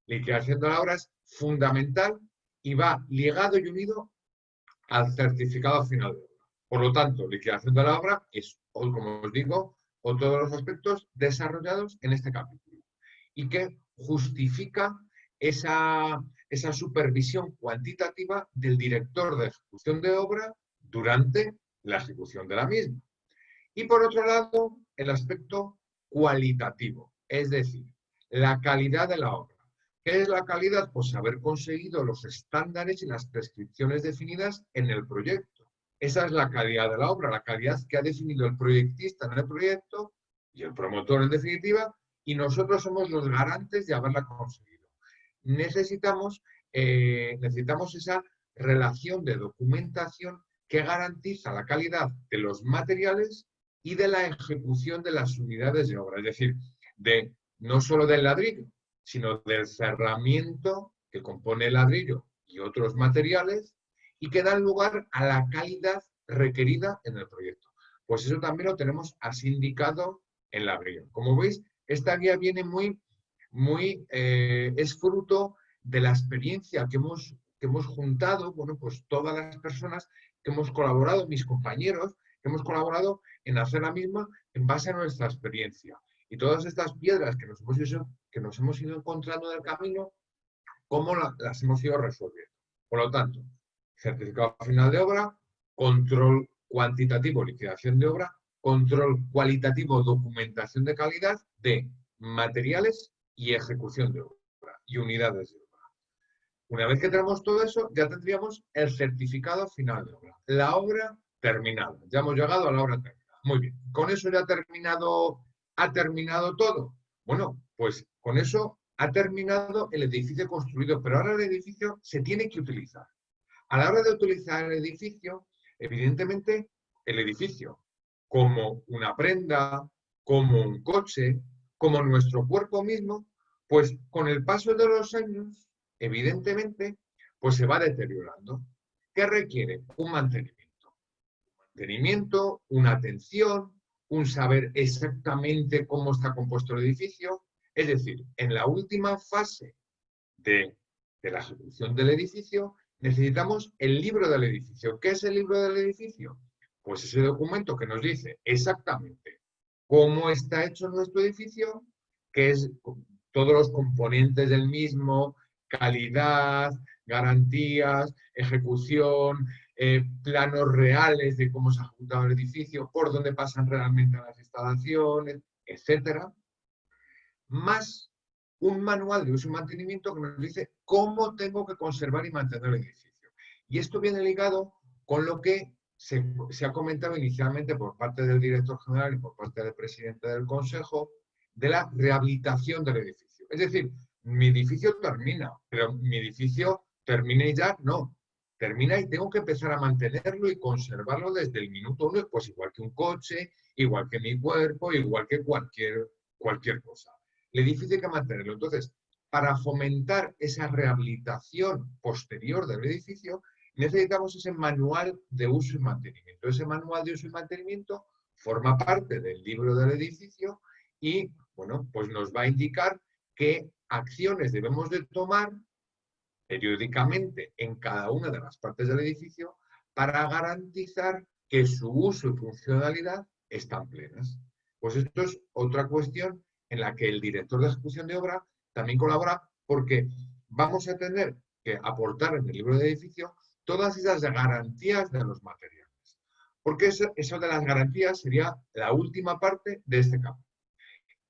Liquidación de la obra es fundamental y va ligado y unido al certificado final de obra. Por lo tanto, liquidación de la obra es, como os digo, otro de los aspectos desarrollados en este capítulo y que justifica esa supervisión cuantitativa del director de ejecución de obra durante la ejecución de la misma. Y por otro lado, el aspecto cualitativo, es decir, la calidad de la obra. ¿Qué es la calidad? Pues haber conseguido los estándares y las prescripciones definidas en el proyecto. Esa es la calidad de la obra, la calidad que ha definido el proyectista en el proyecto y el promotor en definitiva, y nosotros somos los garantes de haberla conseguido. Necesitamos esa relación de documentación que garantiza la calidad de los materiales y de la ejecución de las unidades de obra, es decir, no solo del ladrillo, sino del cerramiento que compone el ladrillo y otros materiales y que dan lugar a la calidad requerida en el proyecto. Pues eso también lo tenemos así indicado en la guía. Como veis, esta guía viene es fruto de la experiencia que hemos juntado, bueno, pues todas las personas que hemos colaborado, mis compañeros, que hemos colaborado en hacer la misma en base a nuestra experiencia. Y todas estas piedras que nos hemos ido encontrando en el camino, cómo las hemos ido resolviendo. Por lo tanto, certificado final de obra, control cuantitativo, liquidación de obra, control cualitativo, documentación de calidad de materiales y ejecución de obra y unidades de obra. Una vez que tenemos todo eso, ya tendríamos el certificado final de obra, la obra terminada. Ya hemos llegado a la obra terminada. Muy bien. ¿Con eso ya ha terminado todo? Bueno, pues con eso ha terminado el edificio construido, pero ahora el edificio se tiene que utilizar. A la hora de utilizar el edificio, evidentemente, el edificio, como una prenda, como un coche, como nuestro cuerpo mismo, pues con el paso de los años, evidentemente, pues se va deteriorando. ¿Qué requiere? Un mantenimiento. Un mantenimiento, una atención, un saber exactamente cómo está compuesto el edificio. Es decir, en la última fase de la ejecución del edificio, necesitamos el libro del edificio. ¿Qué es el libro del edificio? Pues ese documento que nos dice exactamente cómo está hecho nuestro edificio, qué es todos los componentes del mismo, calidad, garantías, ejecución, planos reales de cómo se ha ejecutado el edificio, por dónde pasan realmente las instalaciones, etcétera, más un manual de uso y mantenimiento que nos dice cómo tengo que conservar y mantener el edificio. Y esto viene ligado con lo que se ha comentado inicialmente por parte del director general y por parte del presidente del consejo de la rehabilitación del edificio. Es decir, mi edificio termina, pero mi edificio termina y ya no. Termina y tengo que empezar a mantenerlo y conservarlo desde el minuto uno, pues igual que un coche, igual que mi cuerpo, igual que cualquier cosa. El edificio hay que mantenerlo. Entonces, para fomentar esa rehabilitación posterior del edificio, necesitamos ese manual de uso y mantenimiento. Ese manual de uso y mantenimiento forma parte del libro del edificio y, bueno, pues nos va a indicar qué acciones debemos de tomar periódicamente en cada una de las partes del edificio para garantizar que su uso y funcionalidad están plenas. Pues esto es otra cuestión en la que el director de ejecución de obra también colabora porque vamos a tener que aportar en el libro de edificio todas esas garantías de los materiales. Porque eso de las garantías sería la última parte de este campo.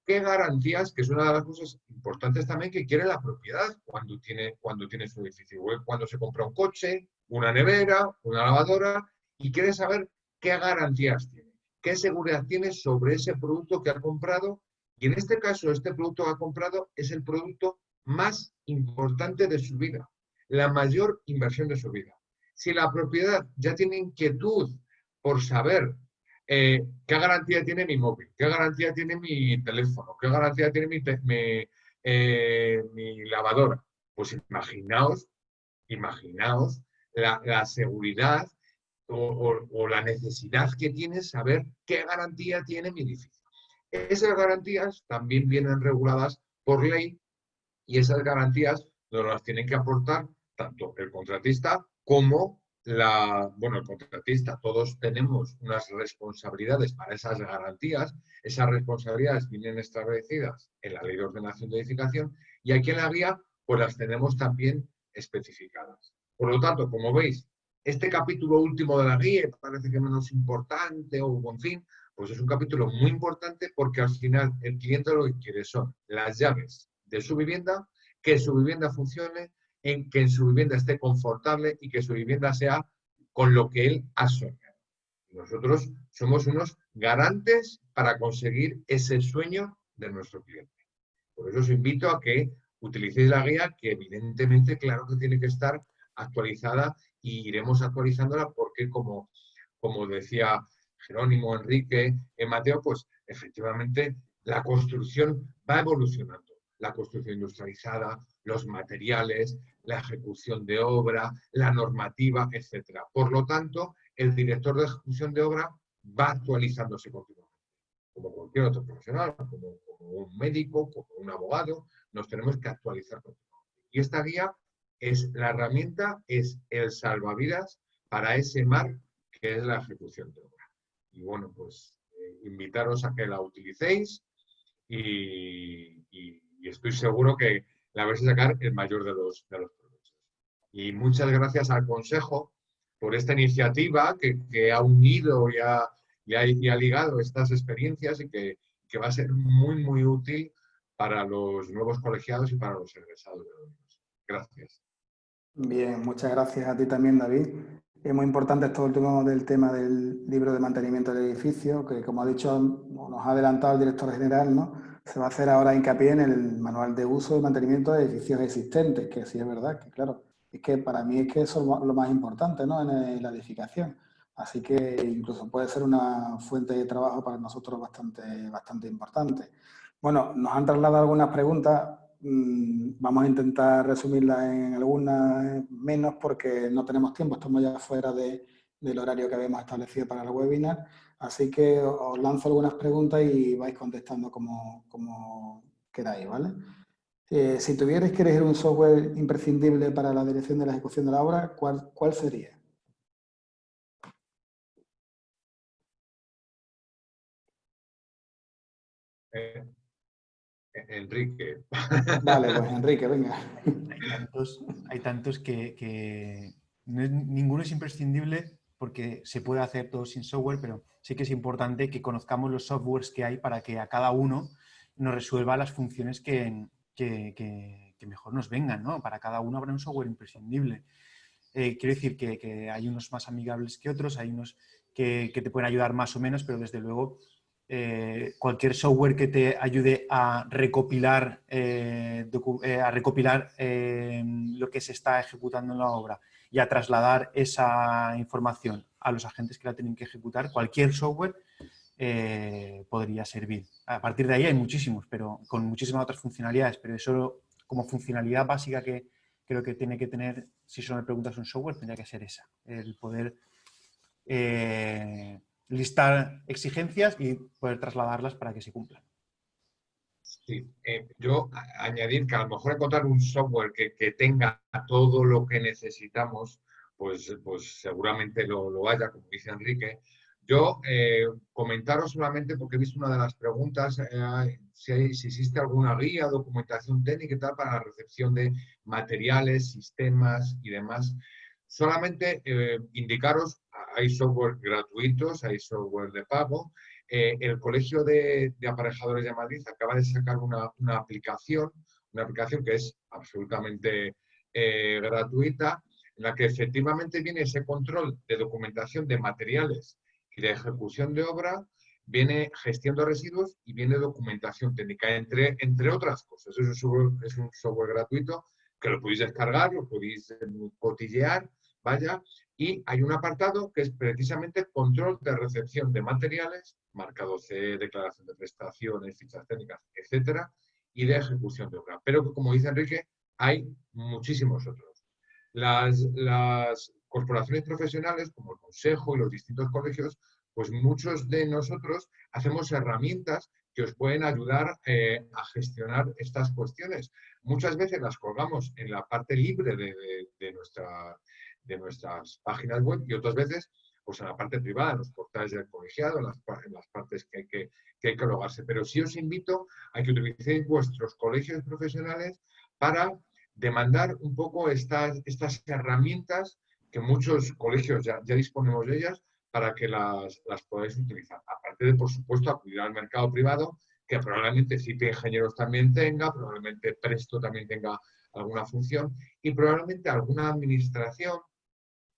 ¿Qué garantías? Que es una de las cosas importantes también que quiere la propiedad cuando tiene su edificio. Cuando se compra un coche, una nevera, una lavadora y quiere saber qué garantías tiene, qué seguridad tiene sobre ese producto que ha comprado. Y en este caso, este producto que ha comprado es el producto más importante de su vida, la mayor inversión de su vida. Si la propiedad ya tiene inquietud por saber ¿qué garantía tiene mi móvil? ¿Qué garantía tiene mi teléfono? ¿Qué garantía tiene mi lavadora? Pues imaginaos la seguridad o la necesidad que tiene saber qué garantía tiene mi edificio. Esas garantías también vienen reguladas por ley y esas garantías nos las tienen que aportar tanto el contratista como el contratista. Todos tenemos unas responsabilidades para esas garantías. Esas responsabilidades vienen establecidas en la Ley de Ordenación de Edificación y aquí en la guía pues las tenemos también especificadas. Por lo tanto, como veis, este capítulo último de la guía parece que menos importante o en fin, pues es un capítulo muy importante porque al final el cliente lo que quiere son las llaves de su vivienda, que su vivienda funcione, que en su vivienda esté confortable y que su vivienda sea con lo que él ha soñado. Nosotros somos unos garantes para conseguir ese sueño de nuestro cliente. Por eso os invito a que utilicéis la guía, que evidentemente, claro que tiene que estar actualizada y iremos actualizándola porque, como decía Jerónimo, Enrique, Mateo, pues efectivamente la construcción va evolucionando. La construcción industrializada, los materiales, la ejecución de obra, la normativa, etc. Por lo tanto, el director de ejecución de obra va actualizándose continuamente. Como cualquier otro profesional, como un médico, como un abogado, nos tenemos que actualizar continuamente. Y esta guía es la herramienta, es el salvavidas para ese mar que es la ejecución de obra. Y bueno, pues invitaros a que la utilicéis y estoy seguro que la vais a sacar el mayor de los provechos. Y muchas gracias al Consejo por esta iniciativa que ha unido y ha ligado estas experiencias y que va a ser muy, muy útil para los nuevos colegiados y para los egresados de la universidad. Gracias. Bien, muchas gracias a ti también, David. Es muy importante esto último del tema del libro de mantenimiento del edificio, que como ha dicho, nos ha adelantado el director general, ¿no? Se va a hacer ahora hincapié en el manual de uso y mantenimiento de edificios existentes, que sí es verdad, que claro, es que para mí es que eso es lo más importante, ¿no? En la edificación. Así que incluso puede ser una fuente de trabajo para nosotros bastante importante. Bueno, nos han trasladado algunas preguntas. Vamos a intentar resumirlas en algunas menos porque no tenemos tiempo, estamos ya fuera del horario que habíamos establecido para el webinar, así que os lanzo algunas preguntas y vais contestando como queráis, ¿vale? Si tuvierais que elegir un software imprescindible para la dirección de la ejecución de la obra, ¿cuál sería? Enrique. Vale, pues Enrique, venga. Hay tantos que ninguno es imprescindible porque se puede hacer todo sin software, pero sí que es importante que conozcamos los softwares que hay para que a cada uno nos resuelva las funciones que mejor nos vengan, ¿no? Para cada uno habrá un software imprescindible. Quiero decir que hay unos más amigables que otros, hay unos que te pueden ayudar más o menos, pero desde luego cualquier software que te ayude a recopilar, lo que se está ejecutando en la obra y a trasladar esa información a los agentes que la tienen que ejecutar, cualquier software podría servir. A partir de ahí hay muchísimos, pero con muchísimas otras funcionalidades, pero eso como funcionalidad básica que creo que tiene que tener, si solo me preguntas un software, tendría que ser esa, el poder listar exigencias y poder trasladarlas para que se cumplan. Sí, yo añadir que a lo mejor encontrar un software que tenga todo lo que necesitamos, pues seguramente lo haya, como dice Enrique. Yo comentaros solamente, porque he visto una de las preguntas, si existe alguna guía, documentación técnica y tal para la recepción de materiales, sistemas y demás. Solamente indicaros, hay software gratuitos, hay software de pago. El Colegio de Aparejadores de Madrid acaba de sacar una aplicación que es absolutamente gratuita, en la que efectivamente viene ese control de documentación de materiales y de ejecución de obra, viene gestión de residuos y viene documentación técnica, entre otras cosas. Es un software gratuito que lo podéis descargar, lo podéis cotillear, vaya, y hay un apartado que es precisamente control de recepción de materiales, marcado C, declaración de prestaciones, fichas técnicas, etcétera, y de ejecución de obra. Pero como dice Enrique, hay muchísimos otros. Las corporaciones profesionales, como el Consejo y los distintos colegios, pues muchos de nosotros hacemos herramientas que os pueden ayudar a gestionar estas cuestiones. Muchas veces las colgamos en la parte libre de nuestras páginas web y otras veces pues en la parte privada, en los portales del colegiado, en las partes que hay que logarse. Pero sí os invito a que utilicéis vuestros colegios profesionales para demandar un poco estas herramientas que muchos colegios ya disponemos de ellas para que las podáis utilizar. Aparte de, por supuesto, acudir al mercado privado, que probablemente CIPE Ingenieros también tenga, probablemente Presto también tenga alguna función y probablemente alguna administración,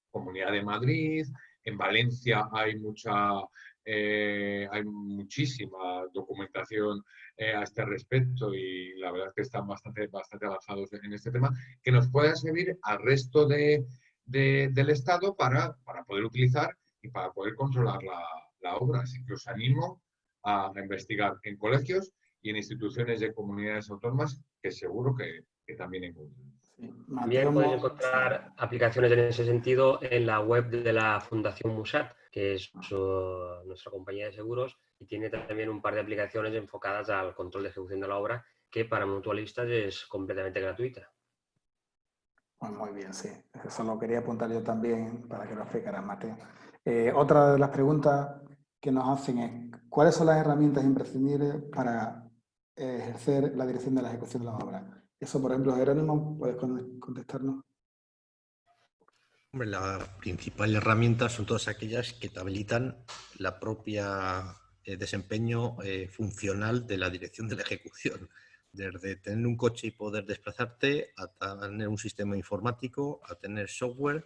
Comunidad de Madrid, en Valencia hay muchísima documentación a este respecto y la verdad es que están bastante avanzados en este tema, que nos pueda servir al resto del Estado para poder utilizar y para poder controlar la la obra. Así que os animo a investigar en colegios y en instituciones de comunidades autónomas que seguro que también encuentran. Sí. También podéis encontrar aplicaciones en ese sentido en la web de la Fundación Musat, que es nuestra compañía de seguros, y tiene también un par de aplicaciones enfocadas al control de ejecución de la obra, que para mutualistas es completamente gratuita. Pues muy bien, sí. Eso lo quería apuntar yo también para que lo explicara Mateo. Otra de las preguntas que nos hacen es, ¿cuáles son las herramientas imprescindibles para ejercer la dirección de la ejecución de la obra? Eso, por ejemplo, Jerónimo, ¿puedes contestarnos? Hombre, la principal herramienta son todas aquellas que te habilitan la propia desempeño funcional de la dirección de la ejecución. Desde tener un coche y poder desplazarte, a tener un sistema informático, a tener software,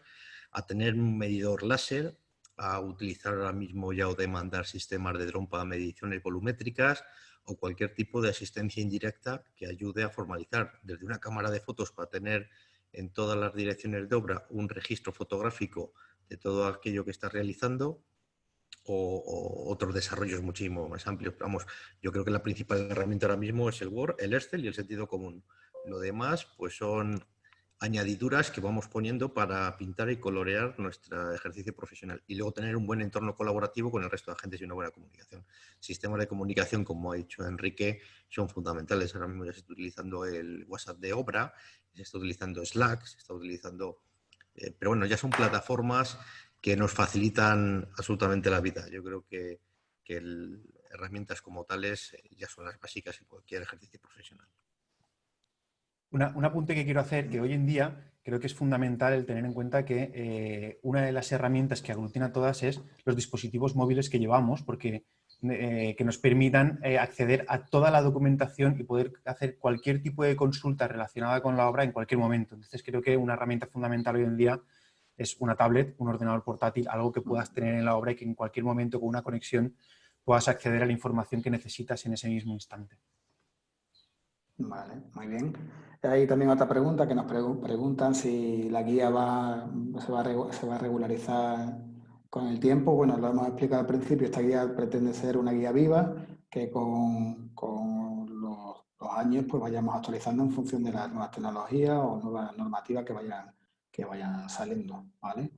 a tener un medidor láser, a utilizar ahora mismo ya o demandar sistemas de dron para mediciones volumétricas o cualquier tipo de asistencia indirecta que ayude a formalizar desde una cámara de fotos para tener en todas las direcciones de obra un registro fotográfico de todo aquello que está realizando o otros desarrollos muchísimo más amplios. Vamos, yo creo que la principal herramienta ahora mismo es el Word, el Excel y el sentido común. Lo demás, pues son añadiduras que vamos poniendo para pintar y colorear nuestro ejercicio profesional y luego tener un buen entorno colaborativo con el resto de agentes y una buena comunicación. Sistemas de comunicación, como ha dicho Enrique, son fundamentales. Ahora mismo ya se está utilizando el WhatsApp de obra, se está utilizando Slack, se está utilizando... pero bueno, ya son plataformas que nos facilitan absolutamente la vida. Yo creo que herramientas como tales ya son las básicas en cualquier ejercicio profesional. Un apunte que quiero hacer, que hoy en día creo que es fundamental el tener en cuenta que una de las herramientas que aglutina todas es los dispositivos móviles que llevamos, porque que nos permitan acceder a toda la documentación y poder hacer cualquier tipo de consulta relacionada con la obra en cualquier momento. Entonces creo que una herramienta fundamental hoy en día es una tablet, un ordenador portátil, algo que puedas tener en la obra y que en cualquier momento con una conexión puedas acceder a la información que necesitas en ese mismo instante. Vale, muy bien. Hay también otra pregunta que nos preguntan si la guía se va a regularizar con el tiempo. Bueno, lo hemos explicado al principio, esta guía pretende ser una guía viva que con los años pues vayamos actualizando en función de las nuevas tecnologías o nuevas normativas que vayan saliendo, ¿vale?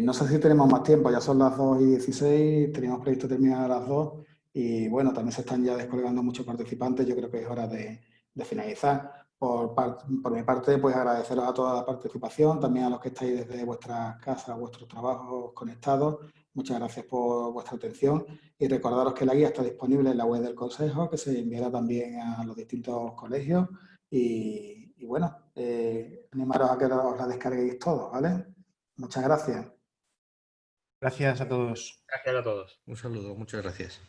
No sé si tenemos más tiempo, ya son las 2:16, teníamos previsto terminar a las 2 y bueno, también se están ya descolgando muchos participantes, yo creo que es hora de finalizar. Por mi parte, pues agradeceros a toda la participación, también a los que estáis desde vuestras casas, vuestros trabajos conectados. Muchas gracias por vuestra atención y recordaros que la guía está disponible en la web del Consejo, que se enviará también a los distintos colegios y bueno, animaros a que os la descarguéis todos, ¿vale? Muchas gracias. Gracias a todos. Gracias a todos. Un saludo, muchas gracias.